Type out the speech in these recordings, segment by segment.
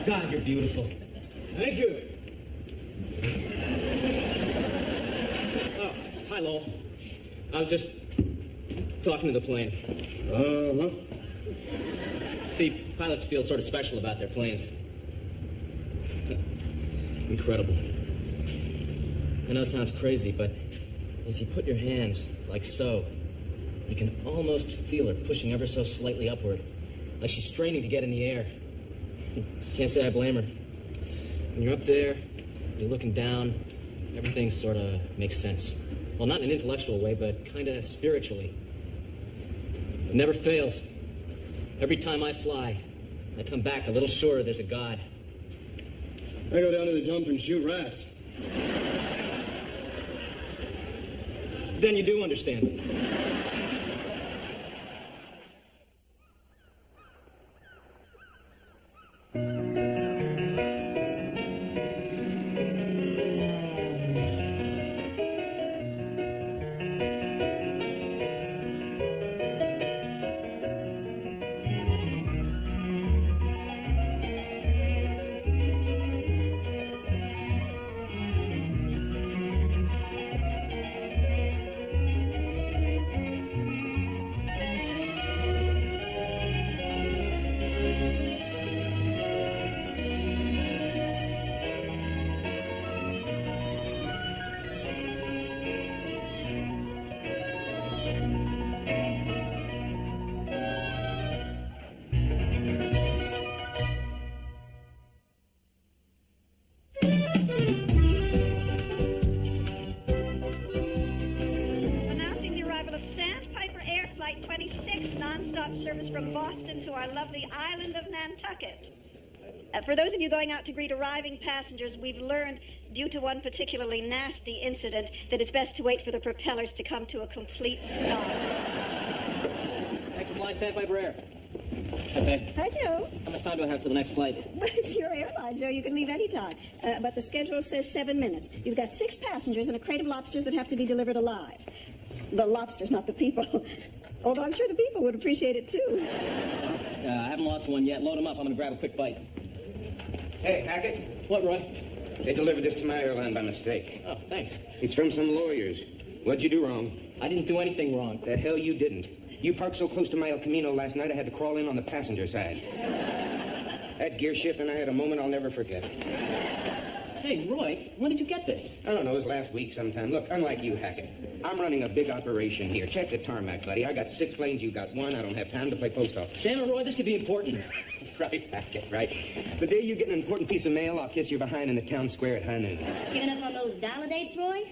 God, you're beautiful. Thank you. Oh, hi, Lowell. I was just talking to the plane. Uh-huh. See, pilots feel sort of special about their planes. Incredible. I know it sounds crazy, but if you put your hands like so, you can almost feel her pushing ever so slightly upward, like she's straining to get in the air. Can't say I blame her. When you're up there, you're looking down, everything sort of makes sense. Well, not in an intellectual way, but kind of spiritually. It never fails. Every time I fly, I come back a little surer there's a God. I go down to the dump and shoot rats. Then you do understand. Service from Boston to our lovely island of Nantucket. For those of you going out to greet arriving passengers, we've learned, due to one particularly nasty incident, that it's best to wait for the propellers to come to a complete stop. Thanks for flying Sandpiper Air. Okay. Hi, Joe. How much time do I have till the next flight? Well, it's your airline, Joe. You can leave any time. But the schedule says 7 minutes. You've got 6 passengers and a crate of lobsters that have to be delivered alive. The lobsters, not the people. Although I'm sure the people would appreciate it, too. I haven't lost one yet. Load them up. I'm going to grab a quick bite. Hey, Hackett. What, Roy? They delivered this to my airline by mistake. Oh, thanks. It's from some lawyers. What'd you do wrong? I didn't do anything wrong. The hell you didn't. You parked so close to my El Camino last night, I had to crawl in on the passenger side. That gear shift, and I had a moment I'll never forget. Hey, Roy, when did you get this? I don't know, it was last week sometime. Look, unlike you, Hackett, I'm running a big operation here. Check the tarmac, buddy. I got 6 planes, you got 1. I don't have time to play post office. Damn it, Roy, this could be important. Right, Hackett, right. The day you get an important piece of mail, I'll kiss you behind in the town square at high noon. Giving up on those dollar dates, Roy?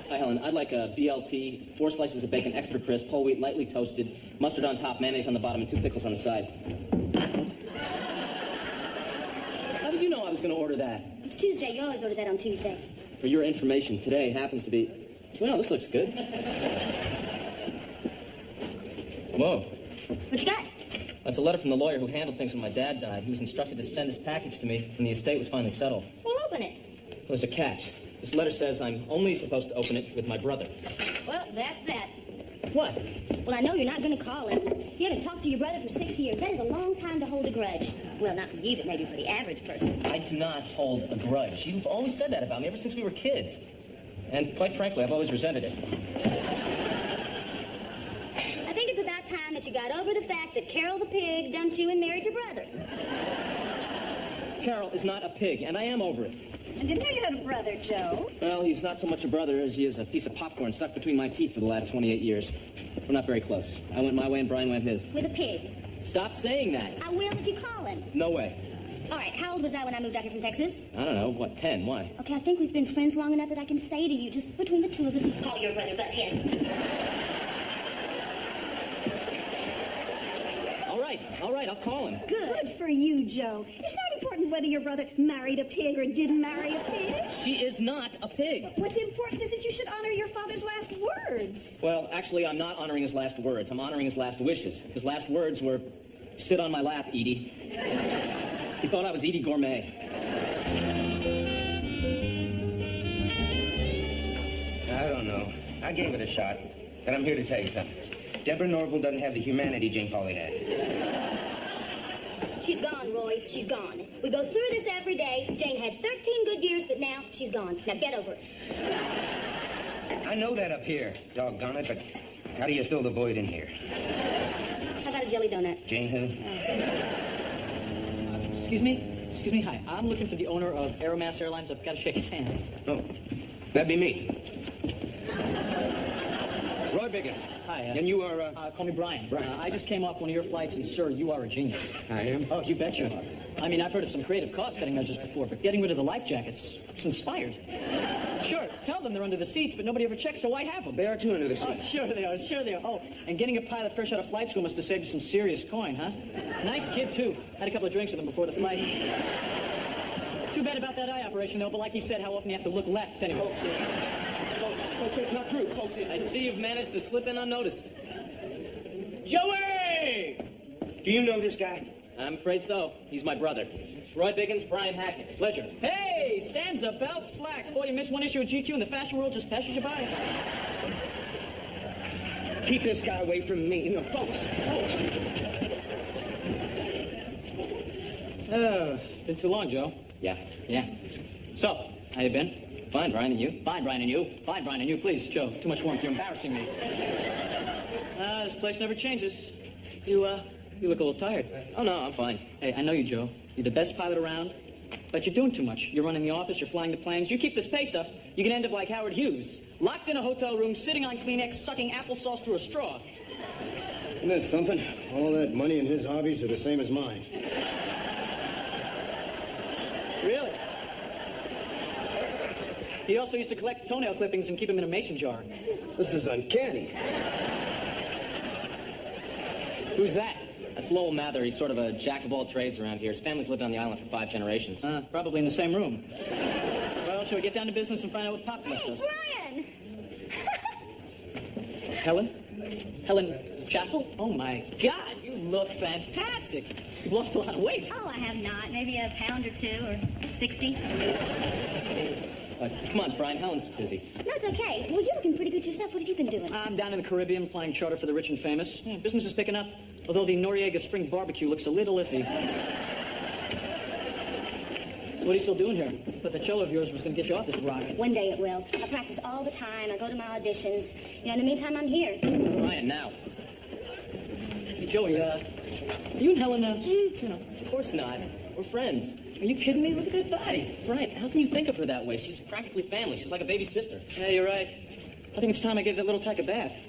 Hi, Helen. I'd like a BLT, 4 slices of bacon, extra crisp, whole wheat, lightly toasted, mustard on top, mayonnaise on the bottom, and 2 pickles on the side. How did you know I was going to order that? It's Tuesday. You always order that on Tuesday. For your information, today happens to be... Well, this looks good. Whoa. What you got? That's a letter from the lawyer who handled things when my dad died. He was instructed to send his package to me when the estate was finally settled. Well, open it. There's a catch. This letter says I'm only supposed to open it with my brother. Well, that's that. What? Well, I know you're not going to call him. You haven't talked to your brother for 6 years. That is a long time to hold a grudge. Well, not for you, but maybe for the average person. I do not hold a grudge. You've always said that about me ever since we were kids. And quite frankly, I've always resented it. I think it's about time that you got over the fact that Carol the pig dumped you and married your brother. Carol is not a pig, and I am over it. I didn't know you had a brother, Joe. Well, he's not so much a brother as he is a piece of popcorn stuck between my teeth for the last 28 years. We're not very close. I went my way and Brian went his. With a pig. Stop saying that. I will if you call him. No way. All right, how old was I when I moved out here from Texas? I don't know. What, 10? Why? Okay, I think we've been friends long enough that I can say to you, just between the two of us, call your brother butthead. All right, I'll call him. Good for you, Joe. It's not important whether your brother married a pig or didn't marry a pig. She is not a pig. What's important is that you should honor your father's last words. Well, actually, I'm not honoring his last words. I'm honoring his last wishes. His last words were, sit on my lap, Edie. He thought I was Edie Gourmet. I don't know. I gave it a shot, and I'm here to tell you something. Deborah Norville doesn't have the humanity Jane Pauley had. She's gone, Roy. She's gone. We go through this every day. Jane had 13 good years, but now she's gone. Now get over it. I know that up here, doggone it, but how do you fill the void in here? How about a jelly donut? Jane who? Excuse me? Excuse me, hi. I'm looking for the owner of Aeromass Airlines. I've got to shake his hand. Oh, that'd be me. Roy Biggins. Hi. And you are, Call me Brian. Brian. I just came off one of your flights, and, sir, you are a genius. I am? Oh, you bet you are. I mean, I've heard of some creative cost-cutting measures before, but getting rid of the life jackets, it's inspired. Sure, tell them they're under the seats, but nobody ever checks, so why have them? They are too under the Oh, seat. sure they are, sure they are. Oh, and getting a pilot fresh out of flight school must have saved you some serious coin, huh? Nice kid, too. Had a couple of drinks with him before the flight. It's too bad about that eye operation, though, but like you said, how often you have to look left anyway. Folks, it's not true, folks. I see you've managed to slip in unnoticed. Joey! Do you know this guy? I'm afraid so. He's my brother. Roy Biggins, Brian Hackett. Pleasure. Hey, Sansa belt slacks. Boy, you missed one issue of GQ and the fashion world just passes you by. Keep this guy away from me. No, folks. Been too long, Joe. Yeah. Yeah. So, how you been? Fine, Brian, and you? Fine, Brian, and you. Fine, Brian, and you. Please, Joe. Too much warmth. You're embarrassing me. This place never changes. You look a little tired. Oh, no, I'm fine. Hey, I know you, Joe. You're the best pilot around, but you're doing too much. You're running the office, you're flying the planes. You keep this pace up, you can end up like Howard Hughes, locked in a hotel room, sitting on Kleenex, sucking applesauce through a straw. Isn't that something? All that money and his hobbies are the same as mine. Really? He also used to collect toenail clippings and keep them in a mason jar. This is uncanny. Who's that? That's Lowell Mather. He's sort of a jack of all trades around here. His family's lived on the island for 5 generations. Probably in the same room. Well, shall we get down to business and find out what Pop left us? Brian! Helen Chapel? Oh, my God, you look fantastic. You've lost a lot of weight. Oh, I have not. Maybe a pound or 2 or 60. Come on, Brian. Helen's busy. No, it's okay. Well, you're looking pretty good yourself. What have you been doing? I'm down in the Caribbean flying charter for the rich and famous. Yeah, business is picking up, although the Noriega Spring Barbecue looks a little iffy. What are you still doing here? I thought that cello of yours was going to get you off this rock. One day it will. I practice all the time. I go to my auditions. You know, in the meantime, I'm here. Brian, now. Hey, Joey, you and Helen, Of course not. We're friends. Are you kidding me? Look at that body. Brian, how can you think of her that way? She's practically family. She's like a baby sister. yeah, you're right. I think it's time I gave that little tack a bath.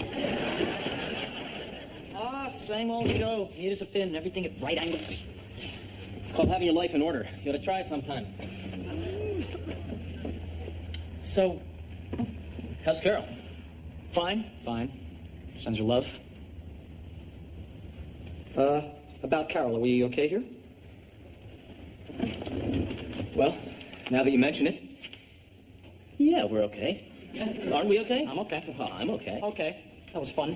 Same old Joe. Neat as a pin, everything at right angles. It's called having your life in order. You ought to try it sometime. So, how's Carol? Fine. Sends her love. About Carol, are we okay here? Well, now that you mention it, yeah, we're okay. Aren't we okay? I'm okay. Oh, I'm okay. Okay, that was fun.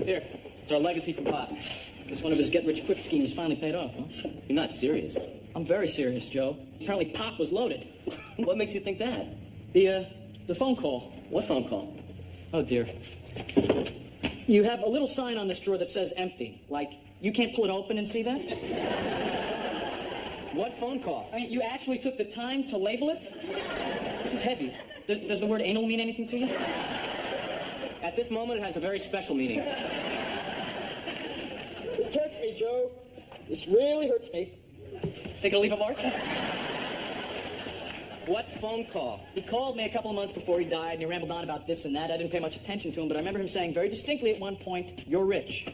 Here, it's our legacy from Pop. Guess one of his get-rich-quick schemes finally paid off, huh? You're not serious. I'm very serious, Joe. Apparently Pop was loaded. What makes you think that? The phone call. What phone call? Oh, dear. You have a little sign on this drawer that says empty. Like, you can't pull it open and see that? What phone call? I mean, you actually took the time to label it? This is heavy. Does the word anal mean anything to you? At this moment, it has a very special meaning. This hurts me, Joe. This really hurts me. Think it'll leave a mark? What phone call? He called me a couple of months before he died, and he rambled on about this and that. I didn't pay much attention to him, but I remember him saying very distinctly at one point, "You're rich."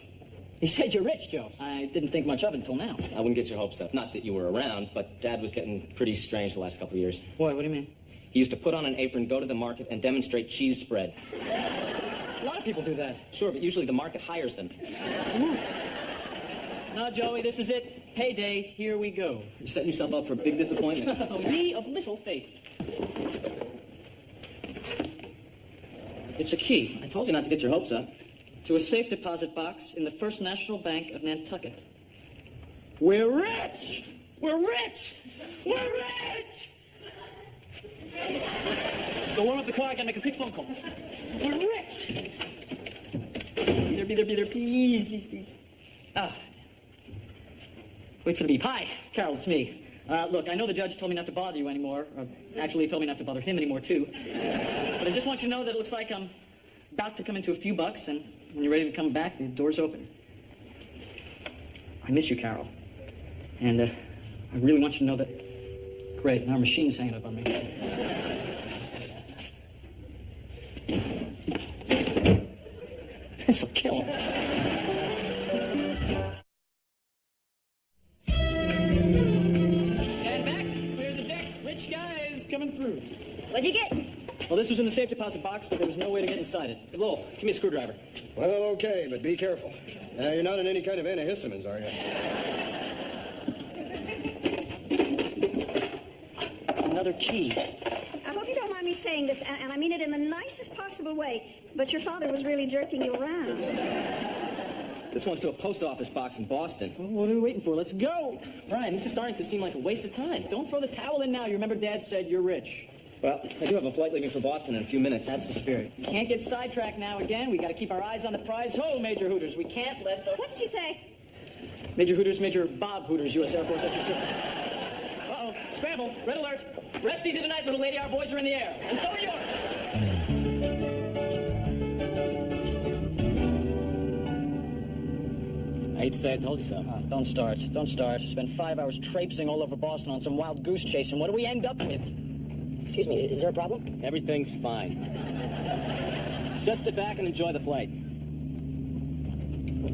He said, "You're rich, Joe." I didn't think much of it until now. I wouldn't get your hopes up. Not that you were around, but Dad was getting pretty strange the last couple of years. Boy, what do you mean? He used to put on an apron, go to the market, and demonstrate cheese spread. A lot of people do that. Sure, but usually the market hires them. Now, Joey, this is it. Payday, here we go. You're setting yourself up for a big disappointment. Me of little faith. It's a key. I told you not to get your hopes up. To a safe deposit box in the First National Bank of Nantucket. We're rich! We're rich! We're rich! Go warm up the car, I gotta make a quick phone call. We're rich! Be there, please, please, please. Ah. Wait for the beep. Hi, Carol, it's me. Look, I know the judge told me not to bother you anymore. Actually, he told me not to bother him anymore, too. But I just want you to know that it looks like I'm about to come into a few bucks, and when you're ready to come back, the door's open. I miss you, Carol. And I really want you to know that... Great, now our machine's hanging up on me. This'll kill him. And back, clear the deck. Rich guys coming through. What'd you get? Well, this was in the safe deposit box, but there was no way to get inside it. Lowell, give me a screwdriver. Well, okay, but be careful. You're not in any kind of antihistamines, are you? It's another key. I hope you don't mind me saying this, and I mean it in the nicest possible way, but your father was really jerking you around. This one's to a post office box in Boston. Well, what are we waiting for? Let's go. Brian, this is starting to seem like a waste of time. Don't throw the towel in now. You remember Dad said you're rich. Well, I do have a flight leaving for Boston in a few minutes. That's the spirit. Can't get sidetracked now again. We got to keep our eyes on the prize. Ho, Major Hooters. We can't let the... What did you say? Major Hooters, Major Bob Hooters, U.S. Air Force at your service. Uh-oh. Scramble. Red alert. Rest easy tonight, little lady. Our boys are in the air. And so are yours. I hate to say I told you so. Don't start. Don't start. Spent 5 hours traipsing all over Boston on some wild goose chase, and what do we end up with? Excuse me, is there a problem? Everything's fine. Just sit back and enjoy the flight.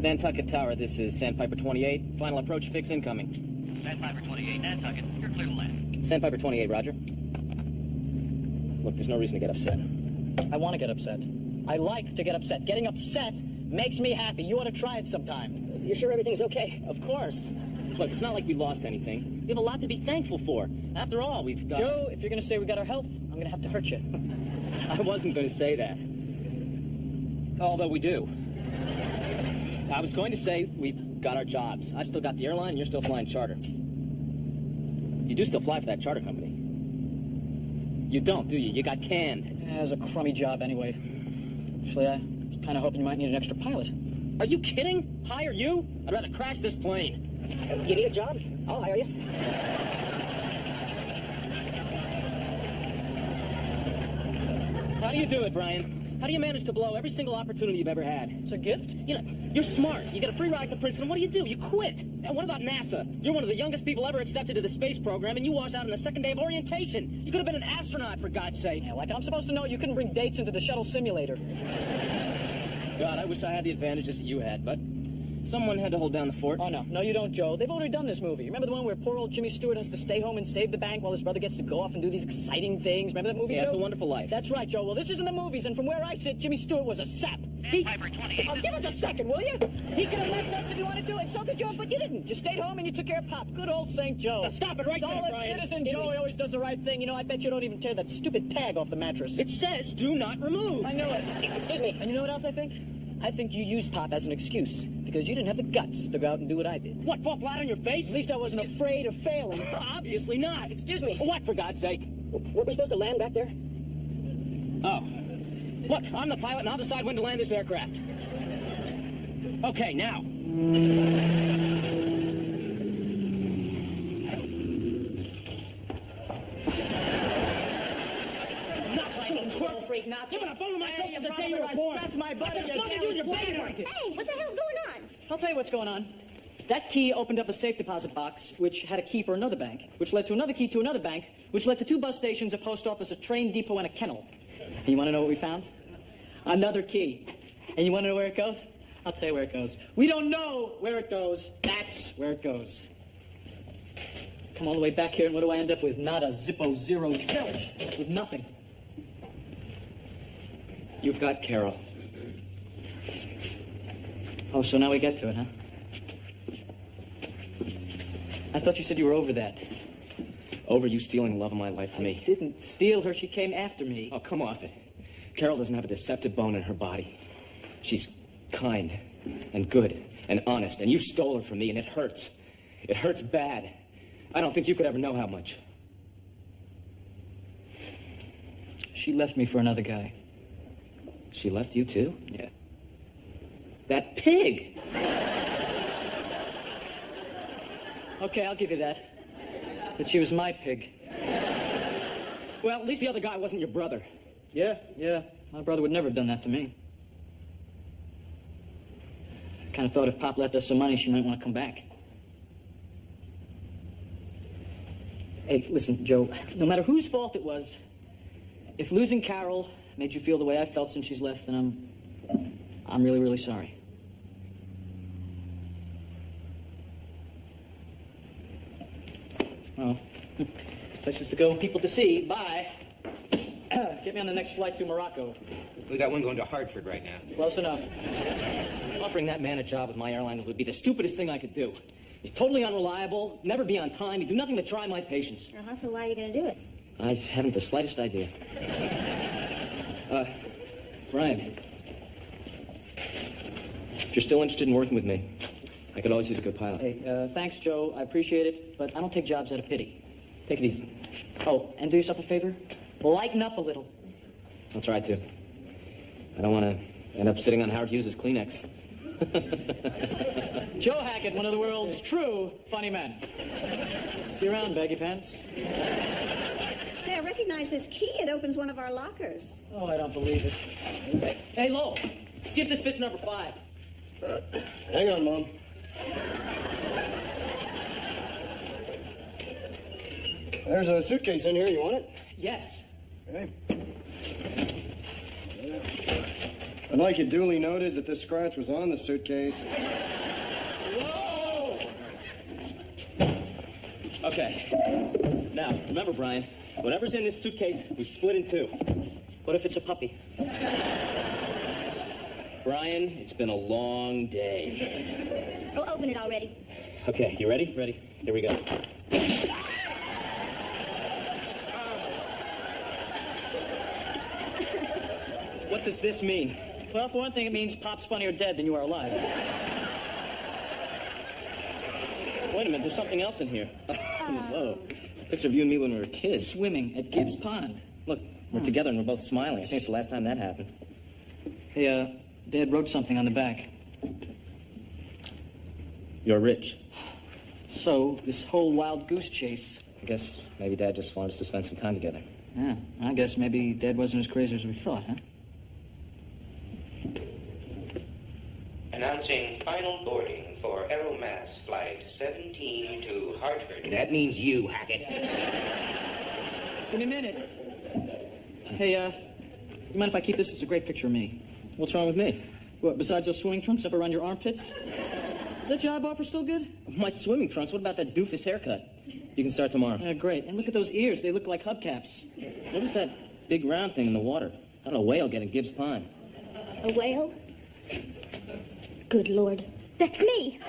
Nantucket Tower, this is Sandpiper 28. Final approach fix incoming. Sandpiper 28, Nantucket. You're clear to land. Sandpiper 28, roger. Look, there's no reason to get upset. I want to get upset. I like to get upset. Getting upset makes me happy. You ought to try it sometime. You sure everything's okay? Of course. Look, it's not like we lost anything. We have a lot to be thankful for. After all, we've got... Joe, if you're going to say we got our health, I'm going to have to hurt you. I wasn't going to say that. Although we do. I was going to say we've got our jobs. I've still got the airline, and you're still flying charter. You do still fly for that charter company. You don't, do you? You got canned. Yeah, it was a crummy job anyway. Actually, I was kind of hoping you might need an extra pilot. Are you kidding? Hire you? I'd rather crash this plane. You need a job? I'll hire you. How do you do it, Brian? How do you manage to blow every single opportunity you've ever had? It's a gift. You know, you're smart. You get a free ride to Princeton. What do? You quit. And what about NASA? You're one of the youngest people ever accepted to the space program, and you wash out on the second day of orientation. You could have been an astronaut, for God's sake. Yeah, like I'm supposed to know you couldn't bring dates into the shuttle simulator. God, I wish I had the advantages that you had, but someone had to hold down the fort. Oh, no. No, you don't, Joe. They've already done this movie. Remember the one where poor old Jimmy Stewart has to stay home and save the bank while his brother gets to go off and do these exciting things? Remember that movie, Yeah, Joe? It's a Wonderful Life. That's right, Joe. Well, this is in the movies, and from where I sit, Jimmy Stewart was a sap. Sandpiper 28. Oh, give us a second, will you? He could have left us if he wanted to, and so could Joe, but you didn't. You stayed home and you took care of Pop. Good old St. Joe. Now stop it right there, Solid Brian. citizen Excuse Joe. me. He always does the right thing. You know, I bet you don't even tear that stupid tag off the mattress. It says do not remove. I know it. Excuse me. And you know what else I think? I think you used Pop as an excuse because you didn't have the guts to go out and do what I did. What, fall flat on your face? At least I wasn't afraid of failing. Obviously not. Excuse me. What, for God's sake? Weren't we supposed to land back there? Oh. Look, I'm the pilot, and I'll decide when to land this aircraft. Okay, now. Control freak, not Give it up, over my Hey, face you the day you brother, were born. That's my butt. That's something to do with your baby blanket. Hey, what the hell's going on? I'll tell you what's going on. That key opened up a safe deposit box, which had a key for another bank, which led to another key to another bank, which led to 2 bus stations, a post office, a train depot, and a kennel. And you want to know what we found? Another key. And you want to know where it goes? I'll tell you where it goes. We don't know where it goes. That's where it goes. Come all the way back here, and what do I end up with? Not a zippo zero zilch. With nothing. You've got Carol. Oh, so now we get to it, huh? I thought you said you were over that. Over you stealing the love of my life from me. I didn't steal her. She came after me. Oh, come off it. Carol doesn't have a deceptive bone in her body. She's kind and good and honest, and you stole her from me, and it hurts. It hurts bad. I don't think you could ever know how much. She left me for another guy. She left you, too? Yeah. That pig! Okay, I'll give you that. But she was my pig. Well, at least the other guy wasn't your brother. Yeah. My brother would never have done that to me. I kind of thought if Pop left us some money, she might want to come back. Hey, listen, Joe, no matter whose fault it was, if losing Carol made you feel the way I felt since she's left, then I'm really, really sorry. Well, places to go, people to see. Bye. Get me on the next flight to Morocco. We got one going to Hartford right now. Close enough. Offering that man a job with my airline would be the stupidest thing I could do. He's totally unreliable, never be on time, he'd do nothing but try my patience. Uh-huh, so why are you going to do it? I haven't the slightest idea. Brian, if you're still interested in working with me, I could always use a good pilot. Hey, thanks, Joe. I appreciate it, but I don't take jobs out of pity. Take it easy. Oh, and do yourself a favor. Lighten up a little. I'll try to. I don't want to end up sitting on Howard Hughes' Kleenex. Joe Hackett, one of the world's true funny men. See you around, baggy pants. Say, I recognize this key. It opens one of our lockers. Oh, I don't believe it. Hey, Lo, see if this fits number 5. Hang on, Mom. There's a suitcase in here. You want it? Yes. Okay. I'd like it duly noted that this scratch was on the suitcase. Whoa! Okay. Now, remember, Brian, whatever's in this suitcase, we split in 2. What if it's a puppy? Brian, it's been a long day. Oh, open it already. Okay, you ready? Ready. Here we go. What does this mean? Well, for one thing, it means Pop's funnier dead than you are alive. Wait a minute, there's something else in here. Whoa. It's a picture of you and me when we were kids. Swimming at Gibbs Pond. Look, we're together and we're both smiling. I think it's the last time that happened. Hey, Dad wrote something on the back. You're rich. So, this whole wild goose chase. I guess maybe Dad just wanted us to spend some time together. Yeah, I guess maybe Dad wasn't as crazy as we thought, huh? Announcing final boarding for Aeromass Flight 17 to Hartford. That means you, Hackett. Give me a minute. Hey, you mind if I keep this? It's a great picture of me. What's wrong with me? What, besides those swimming trunks up around your armpits? Is that job offer still good? My swimming trunks? What about that doofus haircut? You can start tomorrow. Great. And look at those ears. They look like hubcaps. What is that big round thing in the water? How did a whale get in Gibbs Pond? A whale? Good Lord. That's me.